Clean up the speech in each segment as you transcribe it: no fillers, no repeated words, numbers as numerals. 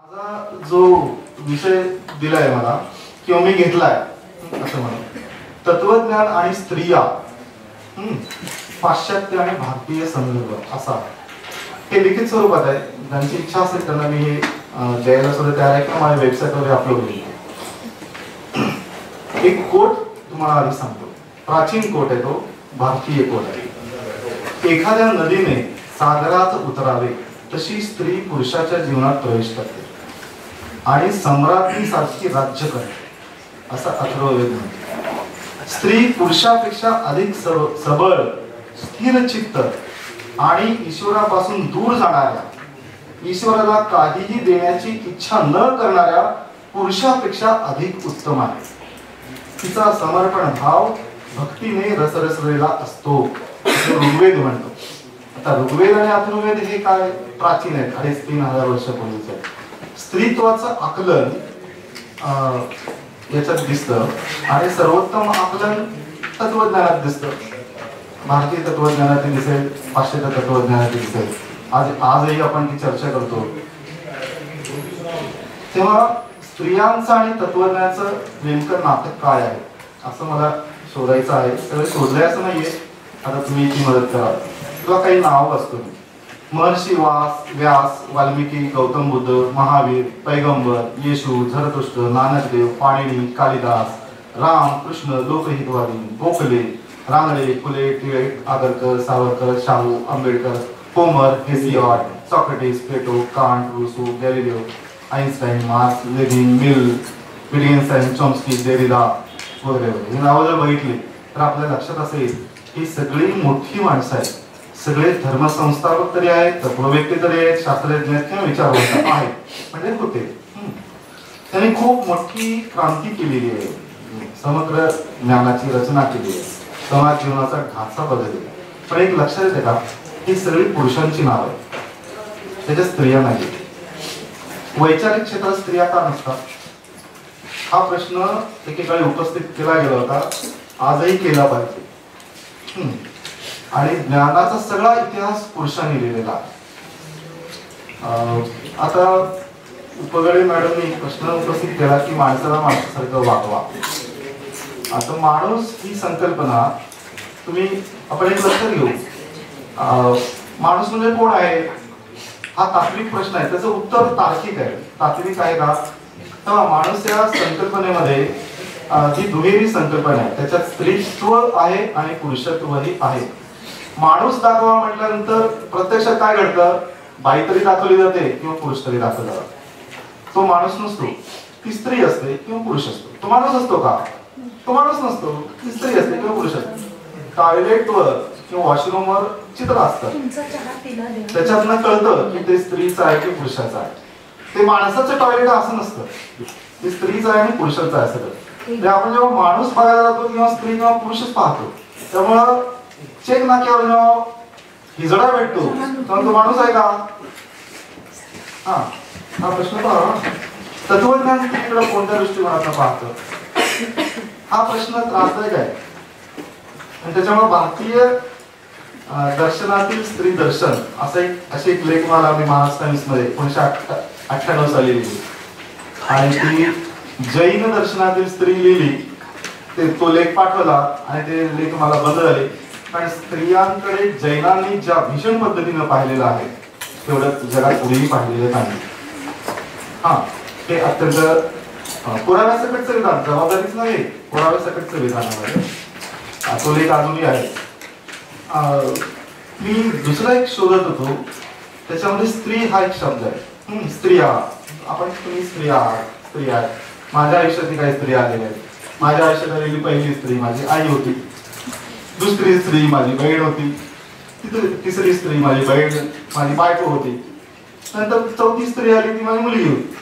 माझा जो विषय दिलाय मला किंवा मी घेतलाय असं म्हणा, तत्वज्ञान आणि स्त्रिया, पाश्चात्य आणि भारतीय संदर्भ असा हे लिखित स्वरूपात आहे. ज्यांची इच्छा असेल त्यांना मी हे द्यायला सुद्धा तयार आहे किंवा माझ्या वेबसाईटवर अपलोड होईल. एक कोट तुम्हाला आधी सांगतो. प्राचीन कोट आहे, तो भारतीय कोट आहे. एखाद्या नदीने सागरात उतरावे तशी स्त्री पुरुषाच्या जीवनात प्रवेश करते आणि सम्राज्ञीसारखी राज्य करते असा अथर्ववेद म्हणतो. स्त्री पुरुषापेक्षा अधिक सबळ, स्थिर चित्त आणि ईश्वरापासून दूर जाणाऱ्या, ईश्वराला काहीही देण्याची इच्छा न करणाऱ्या पुरुषापेक्षा अधिक उत्तम आहे. तिचा समर्पण भाव भक्तीने रसरसलेला असतो असं ऋग्वेद म्हणतो. आता ऋग्वेद आणि अथर्ववेद हे काय प्राचीन आहेत, 2500-3000 वर्षापूर्वीचे आहेत. स्त्रीत्वाचं आकलन याच्यात दिसतं आणि सर्वोत्तम आकलन तत्वज्ञानात दिसतं. भारतीय तत्वज्ञानात दिसेल, पाश्चात्य तत्वज्ञानात दिसेल. आजही आपण ती चर्चा करतो. तेव्हा स्त्रियांचं आणि तत्वज्ञानाचं नेमकं नातं काय आहे असं मला शोधायचं आहे. सगळं शोधलंय असं नाहीये. आता तुम्ही ती मदत करा. किंवा काही नाव असतो, महर्षी व्यास, वाल्मिकी, गौतम बुद्ध, महावीर, पैगंबर, Yeshu, Zarathustra, Nanakdev, Panini, Kalidas, Ram, Krishna, Lokhitwadi, Gokhale, Ranade, Phule, Tilak, Agarkar, Savarkar, Shahu, Ambedkar, Homer, Hesiod, Socrates, Plato, Kant, Rousseau, Galileo, Einstein, Marx, Lenin, Mill, Williamson, Chomsky, Derrida वगैरे वगैरे. ही नावं जर बघितली तर आपल्या लक्षात असेल ही सगळी मोठी माणसं आहेत. सगळे धर्मसंस्थापक तरी आहेत, तत्वव्यक्ती तरी आहेत, शास्त्रज्ञ किंवा विचारवंत आहेत, म्हणजे होते. त्यांनी खूप मोठी क्रांती केलेली आहे. समग्र ज्ञानाची रचना केली आहे. समाज जीवनाचा ढाचा बदलला. पण एक लक्षात येते का, ही सगळी पुरुषांची नाव आहे, त्याच्या स्त्रिया नाही. वैचारिक क्षेत्रात स्त्रिया का नसतात हा प्रश्न एकेकाळी उपस्थित केला गेला होता. आजही केला पाहिजे. आणि ज्ञानाचा सगळा इतिहास पुरुषांनी लिहिलेला. आता उपगळे मॅडमनी प्रश्न उपस्थित केला की माणसाला माणसासारखं वागवा. आता माणूस ही संकल्पना आपण एक लक्षात घेऊ. माणूस म्हणजे कोण आहे हा तात्विक प्रश्न आहे. त्याचं उत्तर तार्किक आहे, तात्विक आहे का? तेव्हा माणूस या संकल्पनेमध्ये ही दुहेरी संकल्पना आहे. त्याच्यात स्त्रीत्व आहे आणि पुरुषत्वही आहे. माणूस दाखवा म्हटल्यानंतर प्रत्यक्षात काय घडतं, बाई तरी दाखवली जाते किंवा पुरुष तरी दाखवला जातो. तो माणूस नसतो, ती स्त्री असते किंवा पुरुष असतो. तो माणूस असतो का? तो माणूस नसतो, ती स्त्री असते किंवा पुरुष असते. टॉयलेटवर किंवा वॉशरूमवर चित्र असतं, त्याच्यातनं कळतं की ते स्त्रीचं आहे की पुरुषाचं आहे. ते माणसाचं टॉयलेट असं नसतं, ते स्त्रीचं आहे आणि पुरुषाचं आहे असं. म्हणजे आपण जेव्हा माणूस बघायला जातो किंवा स्त्री किंवा पुरुषच पाहतो, त्यामुळं चेक नाक्यावर जेव्हा हिजडा भेटतो तेव्हा तो माणूस आहे का? हा प्रश्न पहा. तत्वज्ञान स्त्रीकडे कोणत्या दृष्टिकोनातून पाहतं हा प्रश्न त्रासदायक आहे. आणि त्याच्यामुळे भारतीय दर्शनातील स्त्री दर्शन असे एक लेख मला मी महाराज टाइम्स मध्ये 1998 साली लिहिली. आणि ती जैन दर्शनातील स्त्री लिहिली. तो लेख पाठवला आणि ते लेख मला बंद झाले. कारण स्त्रियांकडे जैनांनी ज्या भीषण पद्धतीने पाहिलेलं आहे तेवढं जगात कुणीही पाहिलेलं नाही. हे अत्यंत पुराव्यासकटचं विधान, जबाबदारीच नाही, पुराव्यासकटचं विधान आहे. तो लेख अजूनही आहे. मी दुसरा एक शोधत होतो, त्याच्यामध्ये स्त्री हा एक शब्द आहे. स्त्रिया, तुम्ही स्त्रिया आहात. माझ्या आयुष्यातली काही स्त्री आलेल्या आहेत. माझ्या आयुष्यात आलेली पहिली स्त्री माझी आई होती, दुसरी स्त्री माझी बहीण होती, तिसरी स्त्री माझी बायको होती, नंतर चौथी स्त्री आली ती माझी मुलगी होती.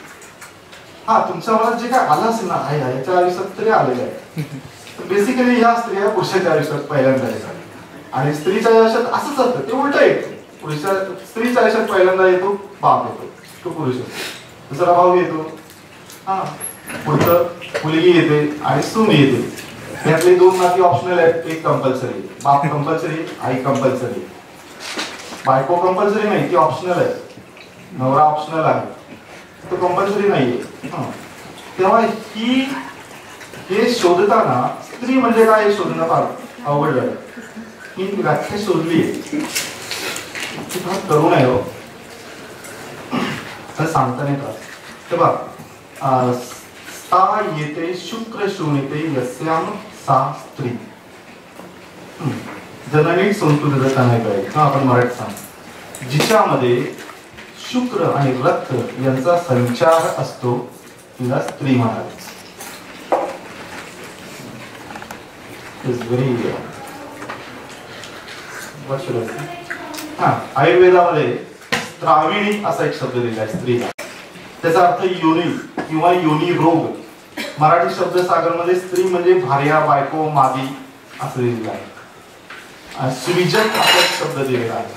तुमच्या मनात जे काय आलं असेल ना याच्या आयुष्यात स्त्री आलेल्या आहेत. बेसिकली या स्त्रिया पुरुषाच्या आयुष्यात पहिल्यांदा येतात आणि स्त्रीच्या आयुष्यात असंच असतं, ते उलट येतं. स्त्रीच्या आयुष्यात पहिल्यांदा येतो बाप येतो, तो पुरुष येतो. दुसरा भाऊ येतो, पुढचं मुलगी येते आणि सून येते. यातले 2 नाती ऑप्शनल आहेत, एक कंपल्सरी. बाप कंपल्सरी, आई कंपल्सरी. बायको कंपल्सरी नाही, ती ऑप्शनल आहे. नवरा ऑप्शनल आहे. तो कंपल्सरी नाहीये. तेव्हा हे शोधताना स्त्री म्हणजे काय हे शोधणं फार अवघड झालं. ही व्याख्या शोधली ती फार तरुण आहे हो, सांगता नाही का. तेव्हा सा येते शुक्र शोणिते यस्याम सा स्त्री. जननी संस्कृत नाही पाहिजे आपण मराठी सांग. जिच्यामध्ये शुक्र आणि रक्त यांचा संचार असतो तिला स्त्री म्हणाले. आयुर्वेदामध्ये स्त्राविणी असा एक शब्द दिला आहे स्त्रीला. त्याचा अर्थ योनी किंवा योनी रोग. मराठी शब्दसागरमध्ये स्त्री म्हणजे भार्या, बायको, मादी असं दिलेलं आहे. सृजन असा एक शब्द दिलेला आहे.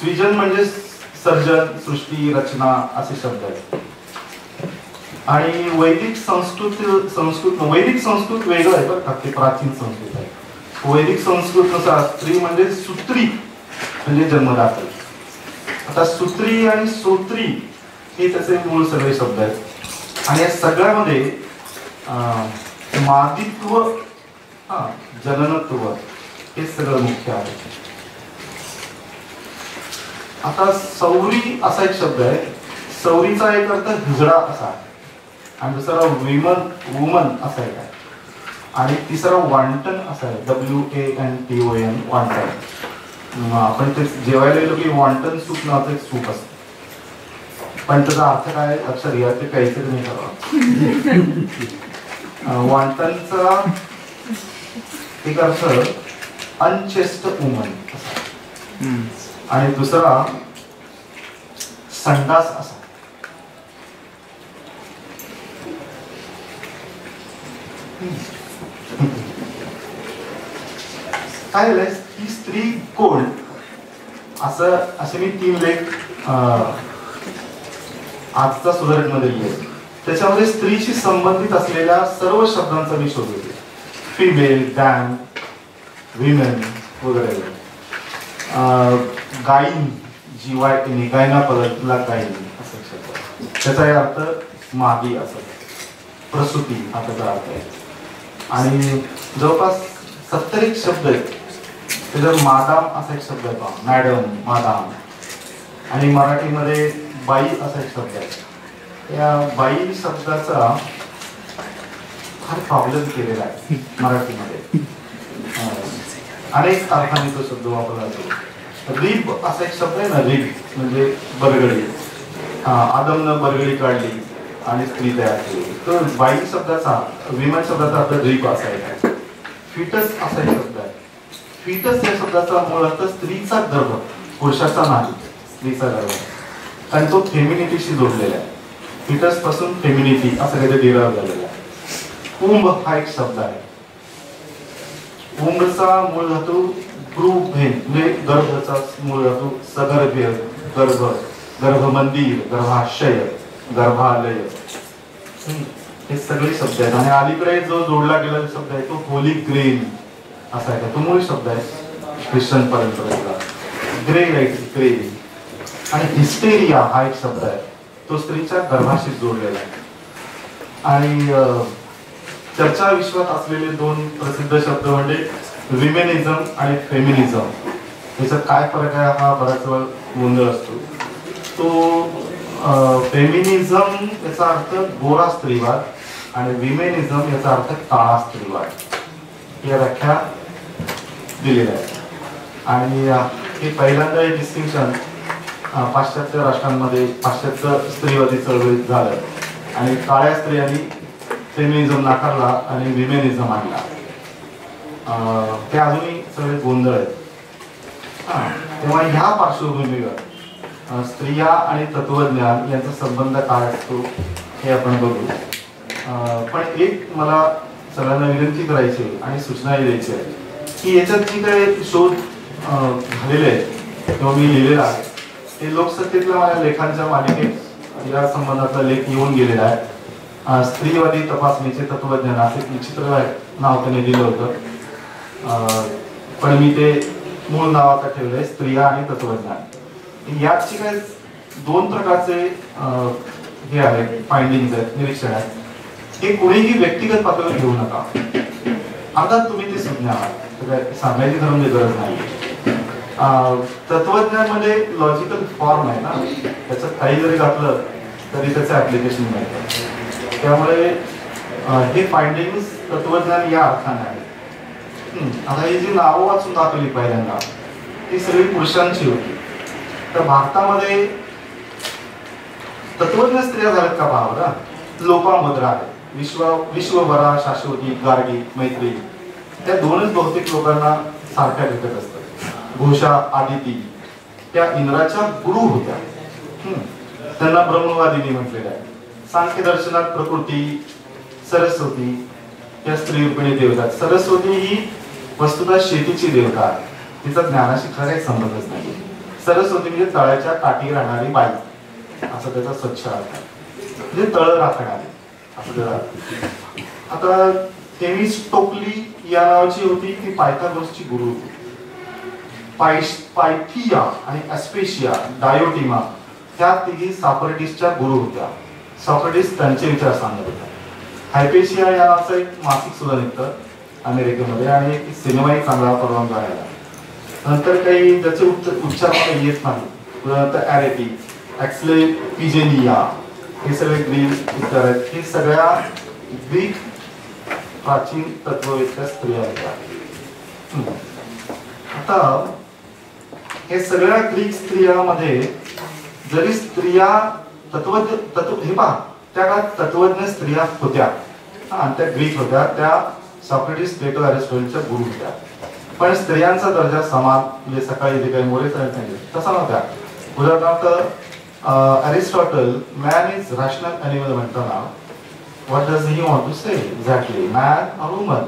सृजन म्हणजे सर्जन, सृष्टी, रचना असे शब्द आहेत. आणि वैदिक संस्कृत वेगळं आहे बरं का, ते प्राचीन संस्कृत आहे. वैदिक संस्कृतनुसार स्त्री म्हणजे सूत्री म्हणजे जन्मदात्री. आता सूत्री आणि सोत्री हे त्याचे मूळ सगळे शब्द आहेत. आणि या सगळ्यामध्ये मादित्व, जननत्व हे सगळं मुख्य आहे. आता सौरी असा एक शब्द आहे. सौरीचा एक अर्थ हिजडा असा आहे आणि दुसरा वुमन असा एक आहे आणि तिसरा वांटन असा आहे. WANTON wanton. आपण ते जेवायला गेलो की वांटन सूप नावाचं एक सूप असतं, पण त्याचा अर्थ काय लक्षात घ्या, ते काहीतरी नाही करावं. वांटनचा एक अर्थ अनचेस्ट वुमन असा आणि दुसरा संडास असा. काय झालंय ही स्त्री कोण असे मी 3 लेख आजचा सुधारकमध्ये लिहिले. त्याच्यामध्ये स्त्रीशी संबंधित असलेल्या सर्व शब्दांचा मी शोध घेतला. फिमेल, डॅम, विमेन वगैरे. गायीन, GYN, गायना पदाला गायीन असा शब्द, त्याचा अर्थ मादी असं. प्रसूती हा त्याचा अर्थ आहे. आणि जवळपास 70 शब्द आहेत. त्याच्यात मादाम असा एक शब्द आहे, मॅडम, मादाम. आणि मराठीमध्ये बाई असा एक शब्द आहे. या बाई शब्दाचा फार प्रॉब्लेम केलेला आहे मराठीमध्ये. अनेक अर्थाने तो शब्द वापरला जातो. रीब असा एक शब्द आहे ना, रीब म्हणजे बरगडी. आदमनं बरगडी काढली आणि स्त्री तयार केली. तर बाई शब्दाचा, विमान शब्दाचा अर्थ रीब असा आहे. फिटस असा एक शब्द आहे. फिटस या शब्दाचा मूळ अर्थ स्त्रीचा गर्भ, पुरुषाचा नाही, स्त्रीचा गर्भ. आणि तो फेमिनिटीशी जोडलेला आहे. फिटस पासून फेमिनिटी असं काहीतरी डिराइव्ह झालेला आहे. कुंभ हा एक शब्द आहे. कुंभचा मूळ धातू ब्रुभेन म्हणजे गर्भचा मूळ धातू सगर्भ्य, गर्भ, गर्भमंदिर, गर्भाशय, गर्भालय. हे सगळे शब्द आहेत. आणि अलीकडे जो जोडला गेलेला शब्द आहे तो होली ग्रेन असा आहे. तो मूळ शब्द आहे ख्रिश्चन परंपरेचा. Grey light, grey. आणि हिस्टेरिया हा एक शब्द आहे. तो स्त्रीच्या गर्भाशी जोडलेला आहे. आणि चर्चा विश्वात असलेले 2 प्रसिद्ध शब्द म्हणजे विमेनिझम आणि फेमिनिझम. याच्यात काय फरक आहे हा बराच वेळ गोंधळ असतो. तो फेमिनिझम याचा अर्थ गोरा स्त्रीवाद आणि विमेनिझम याचा अर्थ काळा स्त्रीवाद या व्याख्या दिलेल्या आहेत. आणि हे पहिल्यांदा हे डिस्टिंक्शन पाश्चात्य राष्ट्रांमध्ये पाश्चात्य स्त्रीवादी चळवळीत झालं आणि काळ्या स्त्रियांनी फेमिनिझम नाकारला आणि विमेनिझम आणला. ते अजूनही सगळे गोंधळ आहेत. तेव्हा ह्या पार्श्वभूमीवर स्त्रिया आणि तत्वज्ञान यांचा संबंध काय असतो हे आपण बघू. पण एक मला सगळ्यांना विनंती करायची आणि सूचनाही द्यायची आहे की याच्यात जी काही शोध झालेले आहेत किंवा मी लिहिलेला आहे ते लोकसत्तेतल्या माझ्या लेखांच्या मालिकेत या संबंधाचा लेख येऊन गेलेला आहे. स्त्रीवादी तपासणीचे तत्वज्ञान असे एक विचित्र नाव त्याने दिलं होतं, पण मी ते मूळ नावाचं ठेवलंय स्त्रिया आणि तत्वज्ञान. याची काय 2 प्रकारचे हे आहेत, फाइंडिंग्स आहेत, निरीक्षण आहेत, हे कोणीही व्यक्तिगत पातळीवर घेऊ नका. अर्थात तुम्ही ते सुज्ञ आहात, सांगायची धरून गरज नाही. तत्वज्ञान म्हणजे लॉजिकल फॉर्म आहे ना, त्याचं काही जरी घातलं तरी त्याचं ऍप्लिकेशन मिळतं. त्यामुळे हे फाइंडिंग्स तत्वज्ञान या अर्थाने आहे. आता ही जी नावं वाचून दाखवली पहिल्यांदा ती सगळी पुरुषांची होती. तर भारतामध्ये तत्वज्ञ स्त्रिया झाल्यात का पहा. लोपामुद्रा आहे, विश्वभरा, शाश्वती, गार्गी, मैत्री, त्या दोनच बहुतेक लोकांना सारख्या भेटत असतात. घोषा, आदिती त्या इंद्राच्या गुरु होत्या. त्यांना ब्रह्मवादिनी म्हटलेलं आहे. सांख्य दर्शनात प्रकृती, सरस्वती या स्त्री रूपिणी देवता. सरस्वती ही वस्तुतः शेतीची देवता आहे, तिचा ज्ञानाशी खरा काही संबंधच नाही. सरस्वती म्हणजे तळ्याच्या काठी राहणारी बाई असं त्याचा स्वच्छ अर्थ आहे, म्हणजे तळ राखणारी असं. आता थेमिस्टोक्ली या नावाची होती, ती पायथागोरसची गुरु होती. पायथिया आणि ॲस्पेशिया, डायोटिमा त्या तिघी सॉक्रेटिसच्या गुरु होत्या. सॉक्रेटिस त्यांचे विचार सांगत होता. हायपेशिया या नावाचं एक मासिक सुद्धा निघतं अमेरिकेमध्ये आणि एक सिनेमाही चांगला परवानगी झालेला. नंतर काही ज्याचे उच्चार मला येत नाही, उदाहरणार्थ ॲरेटी, ॲक्सलेपिजेनिया, हे सगळे ग्रीक उत्तर आहेत. हे सगळ्या ग्रीक प्राचीन तत्ववेत्या स्त्रिया होत्या. आता हे सगळ्या ग्रीक स्त्रियामध्ये जरी स्त्रिया हे पहा, त्या काळात तत्वज्ञ स्त्रिया होत्या आणि त्या ग्रीक होत्या, त्या सॉक्रेटिस, प्लेटो, अरिस्टॉटलच्या गुरु होत्या. पण स्त्रियांचा दर्जा समान, म्हणजे सकाळी जे काही मोरे सांगितले तसा नव्हता. उदाहरणार्थ Aristotle man is rational animal म्हणताना what does he want to say exactly, man or woman,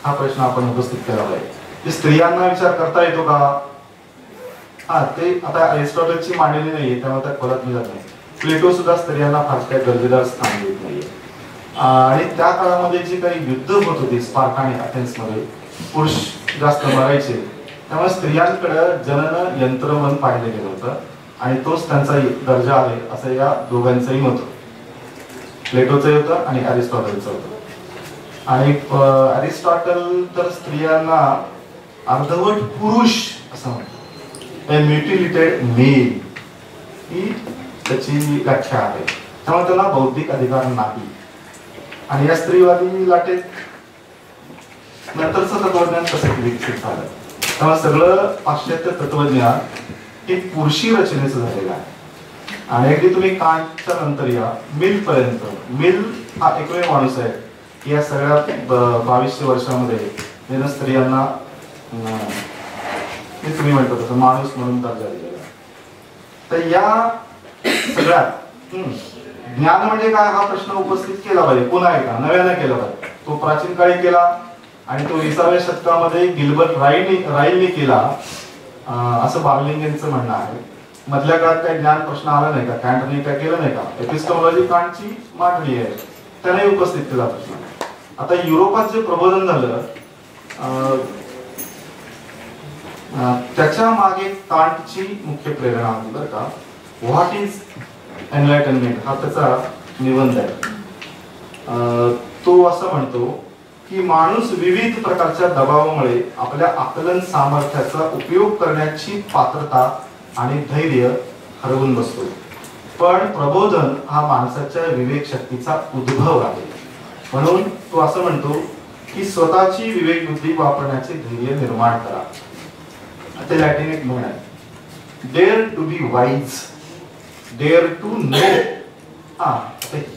हा प्रश्न आपण उपस्थित केला पाहिजे. स्त्रियांना विचार करता येतो का? ते आता अरिस्टॉटलची मांडणी नाहीये त्यामुळे त्या खोलात मिळत नाही. प्लेटो सुद्धा स्त्रियांना फार काही दर्जेदार स्थान देत नाहीये. आणि त्या काळामध्ये जी काही युद्ध होत होती स्पार्टा आणि अथेन्समध्ये, पुरुष जास्त मरायचे, त्यामुळे स्त्रियांकडे जनन यंत्र म्हणून पाहिलं गेलं होतं आणि तोच त्यांचा दर्जा आहे असं या दोघांचंही मत होतं. प्लेटोचं होतं आणि अरिस्टॉटलचं होतं. आणि अरिस्टॉटल तर स्त्रियांना अर्धवट पुरुष असं म्हणतो, म्युटिलेटेड मेल ही त्याची व्याख्या आहे. त्यामुळे त्यांना बौद्धिक अधिकार नाही. आणि या स्त्रीवादी लाटेत नंतरचं तत्वज्ञान कसं विकसित झालं. त्यामुळे सगळं पाश्चात्य तत्वज्ञान हे पुरुषी रचनेचं झालेलं आहे. आणि अगदी तुम्ही कांटच्या नंतर या मिल पर्यंत, मिल हा एकमेव माणूस आहे की या सगळ्या 2200 वर्षामध्ये ज्यानं स्त्रियांना तुम्ही म्हणतो तसं माणूस म्हणून दर्जा दिलेला. तर या सगळ्यात ज्ञान म्हणजे काय हा प्रश्न उपस्थित केला पाहिजे, पुन्हा एकदा नव्याने केला पाहिजे. तो प्राचीन काळी केला आणि तो 20व्या शतकामध्ये गिल्बर्ट राईलने केला असं बार्लिंगेनचं म्हणणं आहे. मधल्या काळात काही ज्ञान प्रश्न आला नाही का? कॅन्टने काय केलं नाही का? एपिस्टोमॉलॉजी कांटची मांडणी आहे, त्याने उपस्थित केला प्रश्न. आता युरोपात जे प्रबोधन झालं त्याच्या मागे कांटची मुख्य प्रेरणा होती बरं का. व्हॉट इज एनलाइटनमेंट हा त्याचा निबंध आहे. तो असं म्हणतो की माणूस विविध प्रकारच्या दबावामुळे आपल्या आकलन सामर्थ्याचा उपयोग करण्याची पात्रता आणि धैर्य हरवून बसतो. पण प्रबोधन हा माणसाच्या विवेक शक्तीचा उद्भव आहे. म्हणून तो असं म्हणतो की स्वतःची विवेक बुद्धी वापरण्याचे धैर्य निर्माण करा. ते लॅटिन एक म्हण आहे, dare to be wise, dare to know.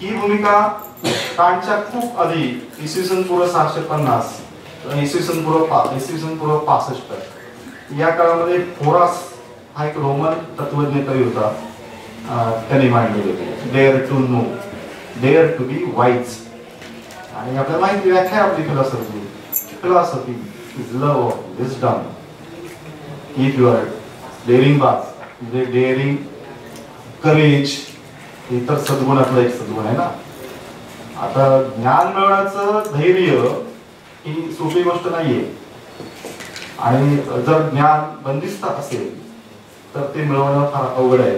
ही भूमिका कांटच्या खूप आधी इसवी सन पूर्व 650 इसवी सन पूर्व 65 या काळामध्ये होरास हा एक रोमन तत्वज्ञ कवी होता, त्यांनी मांडलेली होती. Dare to know, dare to be wise. आणि आपल्याला माहिती व्याख्या आपली philosophy is love of wisdom. If you are daring बाज म्हणजे डेअरिंग, करेज, इतर सद्गुणातला एक सद्गुण आहे ना. आता ज्ञान मिळवण्याचं धैर्य ही सोपी गोष्ट नाहीये. आणि जर ज्ञान बंदिस्त असेल तर ते मिळवणं फार अवघड आहे.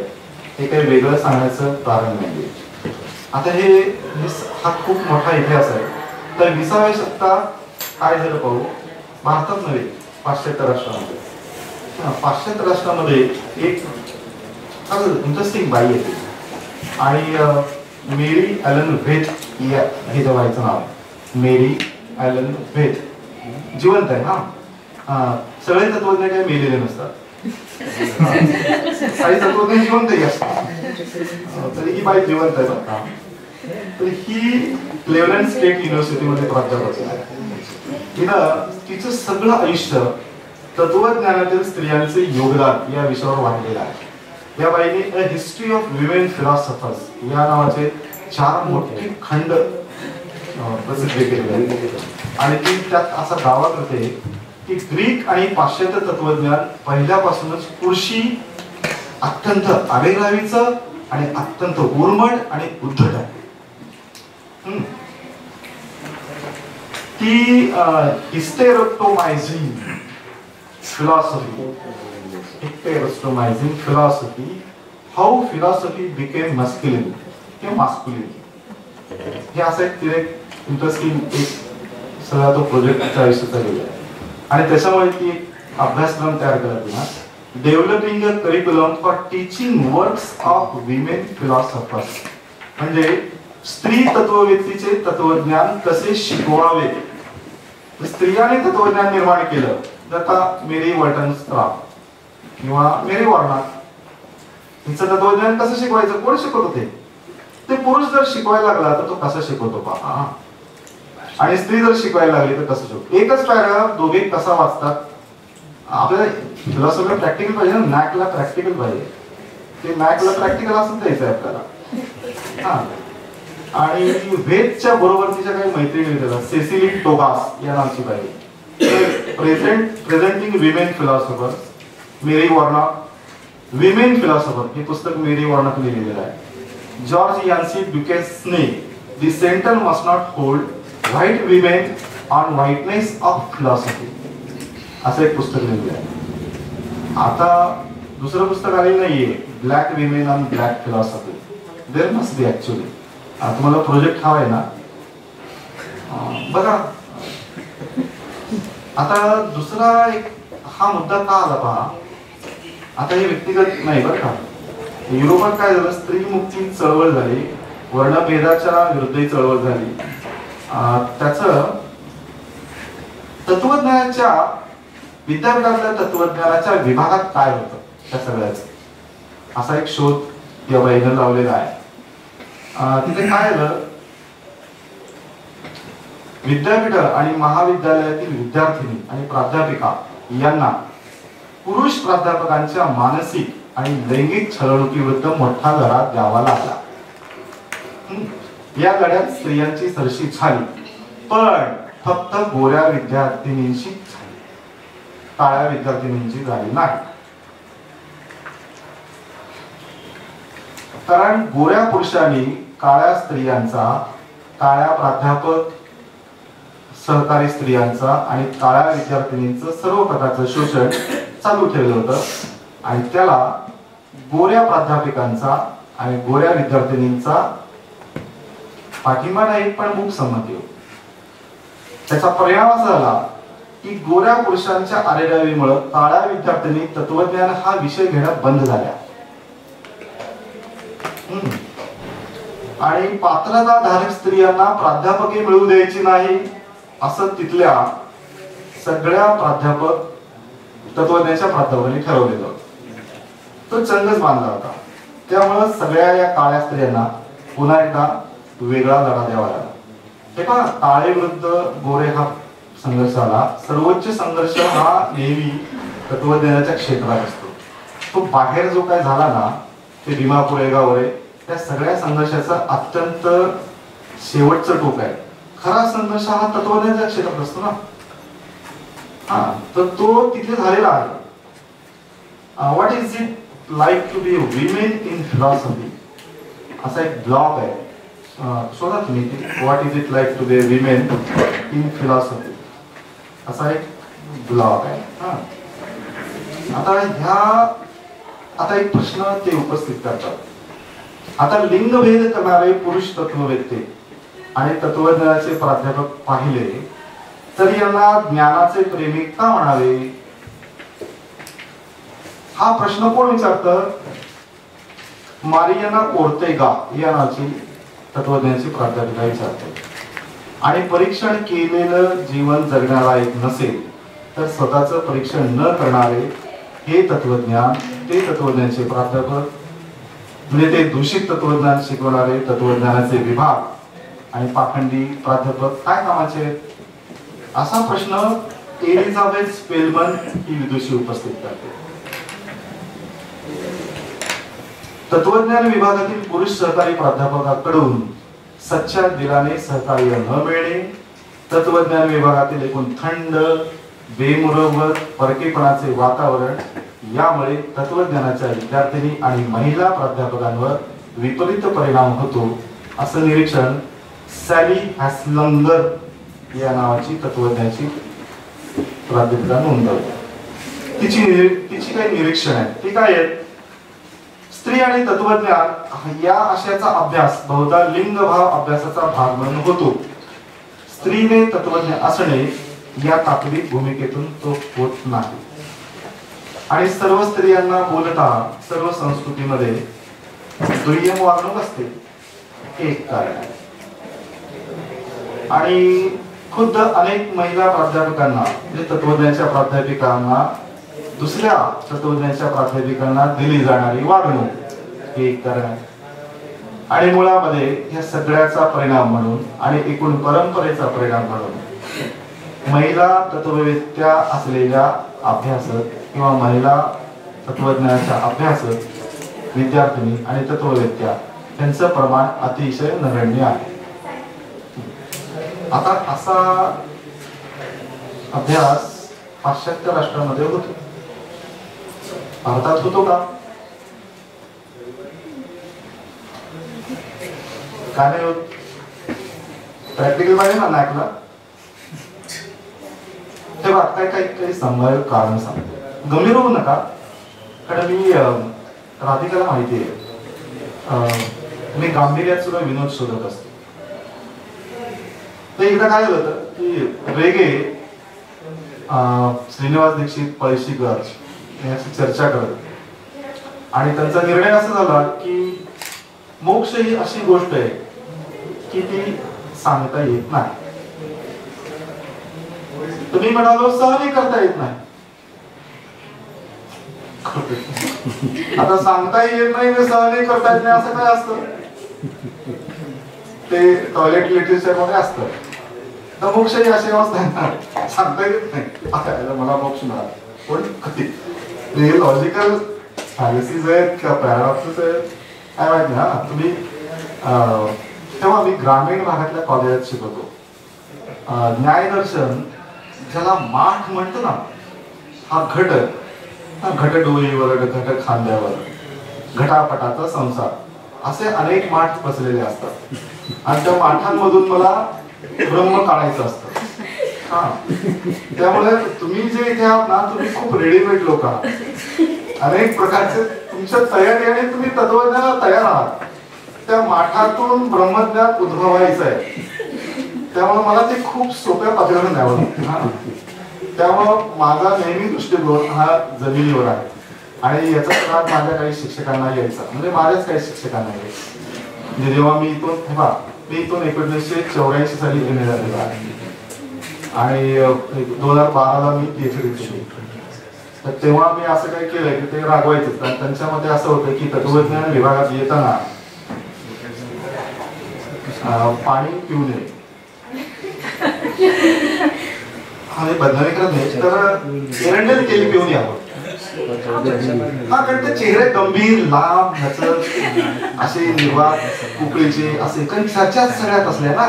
हे काही वेगळं सांगण्याचं कारण नाहीये. आता हा खूप मोठा इतिहास आहे. तर 20व्या शतकात काय झालं पाहू. भारतात नव्हे, पाश्चात्य राष्ट्रामध्ये. पाश्चात्य राष्ट्रामध्ये एक इंटरेस्टिंग बाई येते आणि मेरी ॲलन व्हेथ हे जवायचं नाव आहे. मेरी ॲलन व्हेथ जिवंत आहे. सगळे तत्वज्ञ काही मेलेले नसतात. काही तत्वज्ञ जिवंतही असतात. तरी ही बाई जिवंत आहे बघा. तर ही क्लेव्हलँड स्टेट युनिव्हर्सिटीमध्ये प्राध्यापक आहे. तिनं तिचं सगळं आयुष्य तत्वज्ञानातील स्त्रियांचे योगदान या विषयावर वाढलेलं आहे. या बाईने a history of women philosophers या नावाचे 4 मोठे खंड प्रसिद्ध केलेले आणि ती त्यात असा दावा करते की ग्रीक आणि पाश्चात्य तत्वज्ञान पहिल्यापासूनच पुरुषी, अत्यंत आवेगलावीचं आणि अत्यंत उर्मट आणि उद्धट आहे. ती हिस्टेरोटोमायझिंग philosophy how philosophy became masculine किंवा मास्क्युलिन हे असं एक इंटरेस्टिंग सगळा तो प्रोजेक्टचा आयुष्य चाललेला आहे. आणि त्याच्यामुळे ती एक अभ्यासक्रम तयार केला ना, developing a curriculum for teaching works of women philosophers. म्हणजे स्त्री तत्ववेत्तीचे तत्वज्ञान कसे शिकवावे. स्त्रियांनी तत्वज्ञान निर्माण केलं. आता मेरी वॉर्टन्सक्राफ्ट किंवा मेरी वॉर्नाट हिचं तत्वज्ञान कसं शिकवायचं, कोण शिकवत होते. ते पुरुष जर शिकवायला लागला तर तो कसा शिकवतो पहा, आणि स्त्री जर शिकवायला लागली तर कसं शिकवतो. एकच पॅराग्राफ दोघे कसा वाचतात. आपल्याला फिलॉसॉफी प्रॅक्टिकल पाहिजे ना, मॅथला प्रॅक्टिकल पाहिजे. ते मॅथला प्रॅक्टिकल असं द्यायचं आहे आपल्याला. आणि व्हेथच्या बरोबर तिच्या काही मैत्रिणी होत्या, सेसिली टोगास या नावाची बाई. Presenting women philosophers, Mary Warnock women philosopher हे पुस्तक मेरी वॉर्नॉट लिहिलेलं आहे. जॉर्ज यान्सी ड्युकेसने the centre must not hold white women on whiteness of philosophy असं एक पुस्तक लिहिलेलं आहे. आता दुसरं पुस्तक आलेलं नाहीये, black women on black philosophy. There must be actually. तुम्हाला प्रोजेक्ट हवा आहे ना, बघा. आता दुसरा एक हा मुद्दा का आला पहा. आता हे व्यक्तिगत नाही बरं का. युरोपात काय झालं, स्त्री मुक्ती चळवळ झाली, वर्णभेदाच्या विरुद्ध चळवळ झाली. त्याचं तत्वज्ञानाच्या विद्यापीठातल्या तत्वज्ञानाच्या विभागात काय होतं त्या सगळ्याच असा एक शोध या बाईनं लावलेला आहे. तिथे काय झालं, विद्यापीठ आणि महाविद्यालयातील विद्यार्थिनी आणि प्राध्यापिका यांना पुरुष प्राध्यापकांच्या मानसिक आणि लैंगिक छळवणुकीविरुद्ध मोठा लढा द्यावा लागला. या लढ्यात स्त्रियांची सरशी झाली, पण फक्त गोऱ्या विद्यार्थिनींची झाली, काळ्या विद्यार्थिनींची झाली नाही. कारण गोऱ्या पुरुषांनी काळ्या स्त्रियांचा, काळ्या प्राध्यापक सहकारी स्त्रियांचा आणि काळ्या विद्यार्थिनींचं सर्व प्रकारचं शोषण चालू ठेवलं होतं. आणि त्याला गोऱ्या प्राध्यापकांचा आणि गोऱ्या विद्यार्थिनींचा पाठिंबा नाही, पण मूक संमती होती. त्याचा परिणाम असा झाला की गोऱ्या पुरुषांच्या आरेरावीमुळे काळ्या विद्यार्थिनी तत्वज्ञान हा विषय घेणं बंद झाल्या. आणि पात्रताधारक स्त्रियांना प्राध्यापके मिळू द्यायची नाही असं तिथल्या सगळ्या प्राध्यापक तत्वज्ञानाच्या प्राध्यापकांनी ठरवलेलं. तो चंगच बांधला होता. त्यामुळे सगळ्या या काळ्या स्त्रियांना पुन्हा एकदा वेगळा लढा द्यावा लागला. हे पहा, काळे विरुद्ध गोरे हा संघर्ष आला. सर्वोच्च संघर्ष हा नेहमी तत्वज्ञानाच्या क्षेत्रात असतो. तो बाहेर जो काय झाला ना, ते भीमा कोरेगाव वगैरे, त्या सगळ्या संघर्षाचा अत्यंत शेवटचं टोक आहे. खरा संघर्ष हा तत्वज्ञानाच्या क्षेत्रात असतो ना. तर तो तिथे झालेला आहे. What is it like to be women in philosophy असा एक ब्लॉग आहे, शोधा तुम्ही. What is it like to be women in philosophy असा एक ब्लॉग आहे. आता एक प्रश्न ते उपस्थित करतात आता लिंगभेद करणारे पुरुष तत्ववेत्ते आणि तत्वज्ञानाचे प्राध्यापक पाहिले तर यांना ज्ञानाचे प्रेमिक का म्हणावे? हा प्रश्न कोण विचारतं? मारियाना ओर्तेगा या नावाची तत्वज्ञानाची प्राध्यापिका विचारते. आणि परीक्षण केलेलं जीवन जगण्यालायक नसेल तर स्वतःचं परीक्षण न करणारे हे तत्वज्ञान, ते तत्वज्ञानाचे प्राध्यापक, म्हणजे ते दूषित तत्वज्ञान शिकवणारे तत्वज्ञानाचे विभाग आणि पाखंडी प्राध्यापक काय कामाचे? असा प्रश्न एलिझाबेथ स्पेलमन ही विदुषी उपस्थित करते. तत्वज्ञान विभागातील पुरुष सहकारी प्राध्यापकाकडून सच्च्या दिलाने सहकार्य न मिळणे, तत्वज्ञान विभागातील एकूण थंड, बेमुरवत परकेपणाचे वातावरण यामुळे तत्वज्ञानाच्या विद्यार्थिनी आणि महिला प्राध्यापकांवर विपरीत परिणाम होतो, असं निरीक्षण सॅली हॅस्लंगर या नावाची तत्वज्ञानाची प्राध्यापिका नोंदवते. तिची काही निरीक्षण आहे. ती काय आहे? स्त्री आणि तत्वज्ञान या आशयाचा अभ्यास बहुधा लिंगभाव अभ्यासाचा भाग म्हणून होतो. स्त्रीने तत्वज्ञ असणे या तात्विक भूमिकेतून तो होत नाही. आणि सर्व स्त्रियांना बोलता सर्व संस्कृतीमध्ये दुय्यम वागणूक असते, एक कारण आहे. आणि खुद्द अनेक महिला प्राध्यापकांना म्हणजे तत्वज्ञानाच्या प्राध्यापिकांना दुसऱ्या तत्वज्ञानाच्या प्राध्यापिकांना दिली जाणारी वागणूक हे एक कारण आहे. आणि मुळामध्ये या सगळ्याचा परिणाम म्हणून आणि एकूण परंपरेचा परिणाम म्हणून महिला तत्ववेत्या असलेल्या अभ्यासक किंवा महिला तत्वज्ञानाच्या अभ्यासक विद्यार्थिनी आणि तत्ववेत्या यांचं प्रमाण अतिशय नगण्य आहे. आता असा अभ्यास पाश्चात्य राष्ट्रांमध्ये होतो, भारतात होतो का? का नाही होत? प्रॅक्टिकल पाहिजे ना ऐकला तेव्हा काय काही काही संभाव्य कारण सांगतो. गंभीर होऊ नका, कारण मी राधिकाला माहिती आहे मी गांभीर्यात सुद्धा विनोद शोधत असतो. तर एकदा काय झालं होतं की रेगे श्रीनिवास दीक्षित पळशीकर याची चर्चा करत आणि त्यांचा निर्णय असा झाला की मोक्ष ही अशी गोष्ट आहे की ती सांगता येत नाही. तुम्ही म्हणालो सहनही करता येत नाही. आता सांगताही येत नाही आणि सहनही करता येत नाही असं काय असतं? ते टॉयलेट लिटरेचर मध्ये असतं. तर मोक्ष ही अशी अवस्था आहे ना, सांगता येत नाही मला मोक्ष मिळाला. पण कधी हे लॉजिकल फॅलसीज आहेत किंवा पॅराडॉक्सेस आहेत काय माहित नाही. हा तुम्ही तेव्हा मी ग्रामीण भागातल्या कॉलेजात शिकवतो. न्यायदर्शन ज्याला माठ म्हणतो ना, हा घट डोईवर, घट खांद्यावर, घटापटाचा संसार असे अनेक माठ बसलेले असतात आणि त्या माठांमधून मला ब्रह्म काढायचं असतं. हा त्यामुळे तुम्ही जे इथे आहात ना, तुम्ही खूप रेडीमेड लोक आहात. अनेक प्रकारचे तुमच्या तयारी आणि तुम्ही तत्वज्ञानाला तयार आहात. त्या माठातून ब्रह्मज्ञान उद्भवायचं आहे. त्यामुळे मला ते खूप सोप्या पातळीवर न्यावं लागतं. त्यामुळं माझा नेहमी दृष्टिकोन हा जमिनीवर आहे. आणि याचा त्रास माझ्या काही शिक्षकांना यायचा, म्हणजे माझ्याच काही शिक्षकांना यायचा. म्हणजे जेव्हा मी इथून 1984 साली एम ए झालेला आहे आणि 2012ला मी PhD केली. तर तेव्हा मी असं काही केलंय की ते रागवायचं. कारण त्यांच्यामध्ये असं होतं की तत्वज्ञान विभागात येताना पाणी पिऊ नये आणि बदनामी करत नाही, तर एरंडेल केली पिऊन यावं. हा कारण ते चेहरे गंभीर, लांब, नचत असे निर्वात उकळीचे असे, कारण चर्चा सगळ्यात असल्या ना.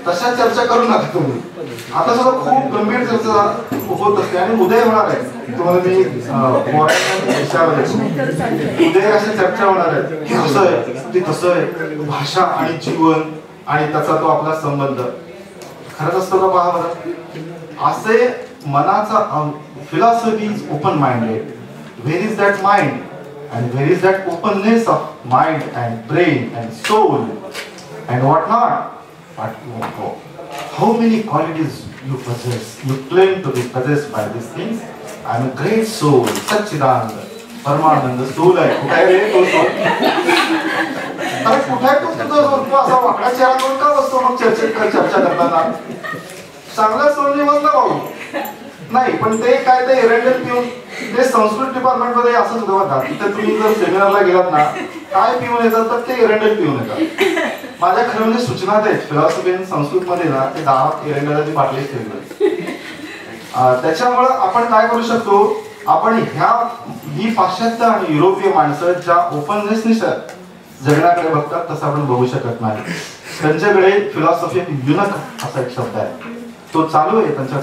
तशा चर्चा करू नका तुम्ही. आता सुद्धा खूप गंभीर चर्चा होत असते आणि उदय होणार आहे. तुम्हाला मी उदय अशी चर्चा होणार आहे की असं आहे ते तसं आहे, भाषा आणि जीवन आणि त्याचा तो आपला संबंध खरंच असतो का पहा बरं. असे मनाचा philosophy is open minded. Where is that mind and there is that openness of mind and brain and soul and what not. But how many qualities you possess, you claim to be possessed by these things. I am a great soul, Satchidananda, Paramananda, soul आहे. कुठे रे तो soul? अरे कुठे तो तुझा soul? तू असा वाकडा चेहरा करून का बसतो मग चर्चा करताना? चांगला सोल निवडला भाऊ. नाही पण ते काय ते एरंडल पिऊन ते संस्कृत डिपार्टमेंट मध्ये असं सुद्धा होतात. तिथे तुम्ही जर सेमिनारला गेलात ना काय पिऊन येतात तर ते एरंडल पिऊन येतात. माझ्या खरं म्हणजे सूचना आहेत फिलॉसॉफी आणि संस्कृत मध्ये ना ते दारात एरंडलची बाटली ठेवली. त्याच्यामुळे आपण काय करू शकतो, आपण ही पाश्चात्य आणि युरोपीय माणसं ज्या ओपननेसनी जगण्याकडे बघतात तसं आपण बघू शकत नाही. त्यांच्याकडे फिलॉसॉफी युनक असा एक शब्द आहे, तो चालू आहे त्यांच्यात,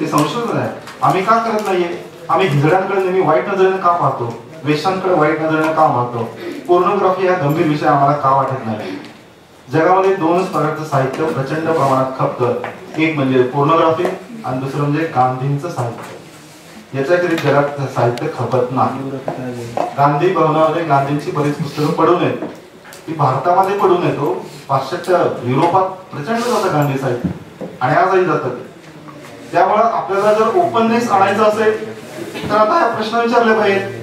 ते संशोधन आहे. आम्ही का करत नाहीये? आम्ही हिजड्यांकडे नेहमी वाईट नजरेने का पाहतो, वेश्यांकडे वाईट नजरेने का पाहतो, पोर्नोग्राफी हा गंभीर विषय आम्हाला का वाटत नाही? जगामध्ये दोनच प्रकारचं साहित्य प्रचंड प्रमाणात खपतं, एक म्हणजे पोर्नोग्राफी आणि दुसरं म्हणजे गांधींचं साहित्य. याच्या व्यतिरिक्त जगात साहित्य खपत नाही. गांधी भवनामध्ये गांधींची बरीच पुस्तकं पडून येत, ती भारतामध्ये पडून येतो, पाश्चात्य युरोपात प्रचंड जातं गांधी साहित्य आणि आजही जातं. त्यामुळे आपल्याला जर ओपननेस आणायचा असेल तर आता हा प्रश्न विचारले पाहिजेत.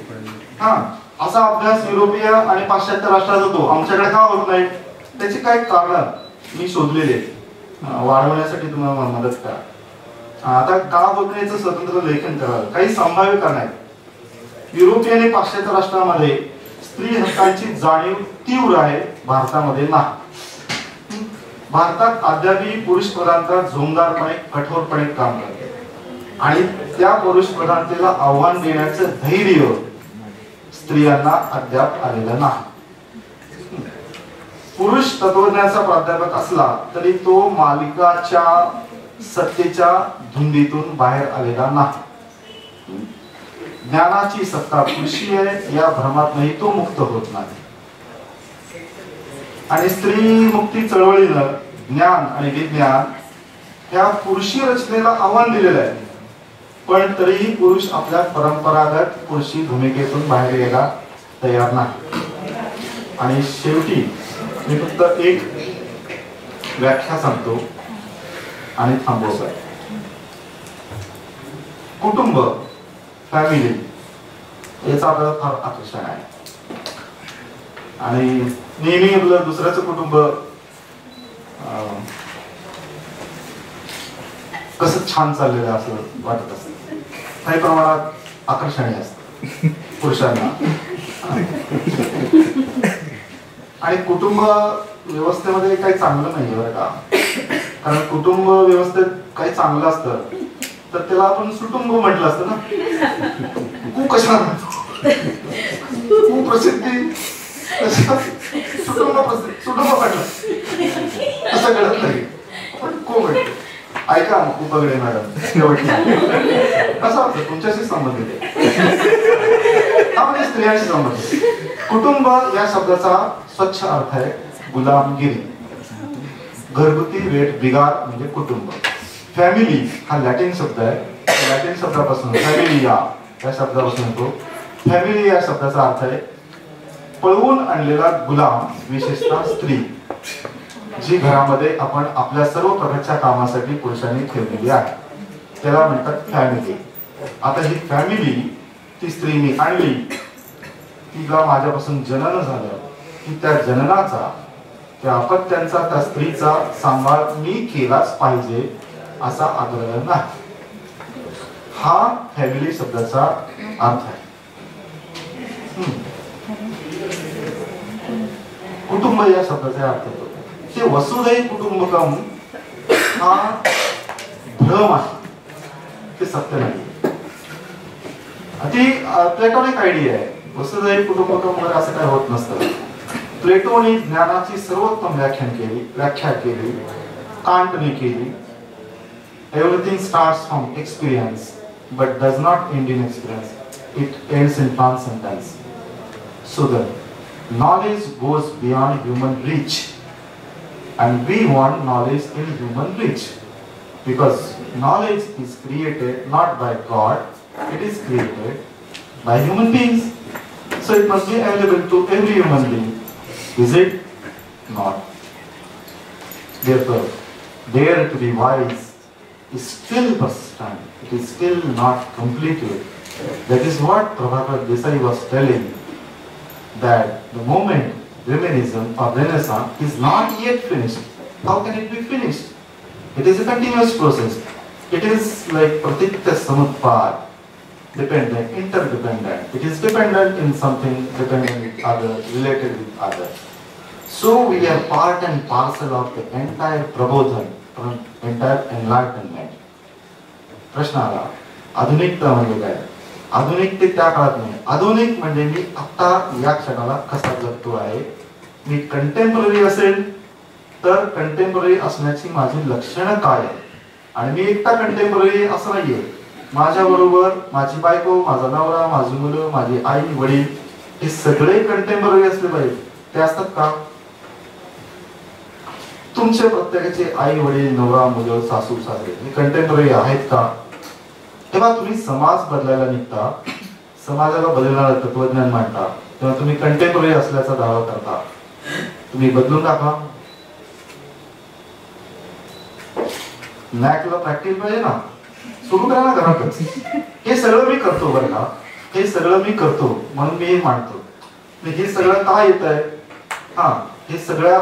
असा अभ्यास युरोपीय आणि पाश्चात्य राष्ट्रात होतो, आमच्याकडे का होत नाही? त्याची काही कारण मी शोधलेली आहेत, वाढवण्यासाठी तुम्हाला मदत करा. आता का होत नाही याचं स्वतंत्र लेखन करावं. काही संभाव्य कारण आहेत. युरोपीय आणि पाश्चात्य राष्ट्रामध्ये स्त्री हक्कांची जाणीव तीव्र आहे, भारतामध्ये नाही. भारतात अद्यापही पुरुष प्रधानता जोमदारपणे कठोरपणे काम करते आणि त्या पुरुष प्रधानतेला आव्हान देण्याचं धैर्य स्त्रियांना अद्याप आलेलं नाही. पुरुष तत्वज्ञानाचा प्राध्यापक असला तरी तो मालिकाच्या सत्तेच्या धुंदीतून बाहेर आलेला नाही. ज्ञानाची सत्ता पुरुषी आहे या भ्रमातही तो मुक्त होत नाही. आणि स्त्री मुक्ती चळवळीनं ज्ञान आणि विज्ञान ह्या पुरुषी रचनेला आव्हान दिलेलं आहे, पण तरीही पुरुष आपल्या परंपरागत पुरुषी भूमिकेतून बाहेर यायला तयार नाही. आणि शेवटी मी फक्त एक व्याख्या सांगतो आणि थांबवतो. कुटुंब, फॅमिली याचा आपल्याला फार आकर्षण आहे आणि नेहमी आपलं दुसऱ्याचं कुटुंब कसं छान चाललेलं असं वाटत असतं, काही प्रमाणात आकर्षणीय असतं पुरुषांना. आणि कुटुंब व्यवस्थेमध्ये काही चांगलं नाही बरं का, कारण कुटुंब व्यवस्थेत काही चांगलं असतं तर त्याला आपण सुटुंब म्हटलं असतं ना. कशा प्रसिद्धी सुटुंब म्हटलं असं कळत नाही, पण को म्हटलं. ऐका उपगडे मॅडम, कसं वाटतं तुमच्याशी संबंधित हा म्हणजे स्त्रियांशी संबंधित. कुटुंब या शब्दाचा स्वच्छ अर्थ आहे गुलामगिरी, घरगुती वेठ बिगार म्हणजे कुटुंब. फॅमिली हा लॅटिन शब्द आहे, लॅटिन शब्दापासून फॅमिली या शब्दापासून येतो. फॅमिली या शब्दाचा अर्थ आहे पळवून आणलेला गुलाम, विशेषतः स्त्री जी घरामध्ये आपण आपल्या सर्व प्रकारच्या कामासाठी पुरुषांनी ठेवलेली आहे, त्याला म्हणतात फॅमिली. आता ही फॅमिली, ती स्त्री मी आणली, तिला माझ्यापासून जनन झालं की त्या जननाचा, त्या अपत्यांचा, त्या स्त्रीचा सांभाळ मी केलाच पाहिजे असा आग्रह नाही. हा फॅमिली शब्दाचा अर्थ आहे. कुटुंब या शब्दाचा अर्थ होतो ते वसुधैव कुटुंबकम हा भ्रम आहे, ते सत्य नाही. ती प्लेटोनिक आयडिया आहे. वसुधैव कुटुंबकम वर असं काय होत नसतं. प्लेटोने ज्ञानाची सर्वोत्तम व्याख्या केली, कांटने केली. Everything starts from experience but does not end in experience. It ends in transcendence. So the knowledge goes beyond human reach, and we want knowledge in human reach, because knowledge is created not by God, it is created by human beings. So it must be available to every human being. Is it? Not. Therefore, dare to be wise is still persistent. It is still not completed. That is what Prabhakar Desai was telling, that the moment Brahmanism or Renaissance is not yet finished. How can it be finished? It is a continuous process. It is like Pratitya Samutpad, dependent, interdependent. It is dependent in something, dependent with others, related with others. So we are part and parcel of the entire Prabodhan, entire enlightenment. प्रश्न आला, आधुनिकता म्हणजे काय? आधुनिक ते त्या काळात नाही. आधुनिक म्हणजे मी आता या क्षणाला कसा जगतो आहे. मी कंटेम्पररी असेल तर कंटेम्पररी असण्याची माझी लक्षणं काय आहे. आणि मी एकटा कंटेम्पररी असं नाहीये. माझ्या बरोबर माझी बायको, माझा नवरा, माझी मुलं, माझी आई वडील हे सगळे कंटेम्पररी असले पाहिजे. ते असतात का? तुमच्या प्रत्येकाचे आई वडील, नवरा, मुलं, सासू सासरे हे कंटेम्पररी आहेत का? तेव्हा तुम्ही समाज बदलायला निघता, समाजाला बदलणारं तत्वज्ञान मांडता, तेव्हा तुम्ही कंटेम्पररी असल्याचा दावा करता. तुम्ही बदलून दाखवा. नॅकला प्रॅक्टिस पाहिजे ना, सुरू करा ना घरातच. हे सगळं मी करतो बरं का, हे सगळं मी करतो म्हणून मी हे मांडतो. हे सगळं का येत आहे? हा, हे सगळ्या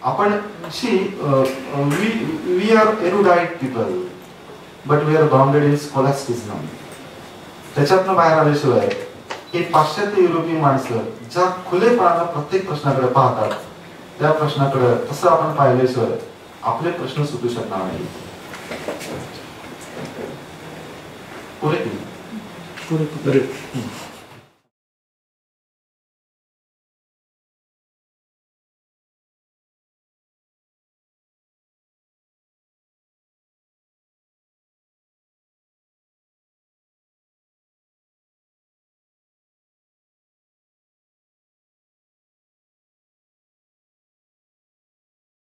आपण we are erudite people but we are bounded in scholasticism. त्याच्यातनं बाहेर आल्याशिवाय हे पाश्चात्य युरोपीय माणसं ज्या खुलेपणानं प्रत्येक प्रश्नाकडे पाहतात, त्या प्रश्नाकडे तसं आपण पाहिल्याशिवाय आपले प्रश्न सुटू शकणार नाही. पुरे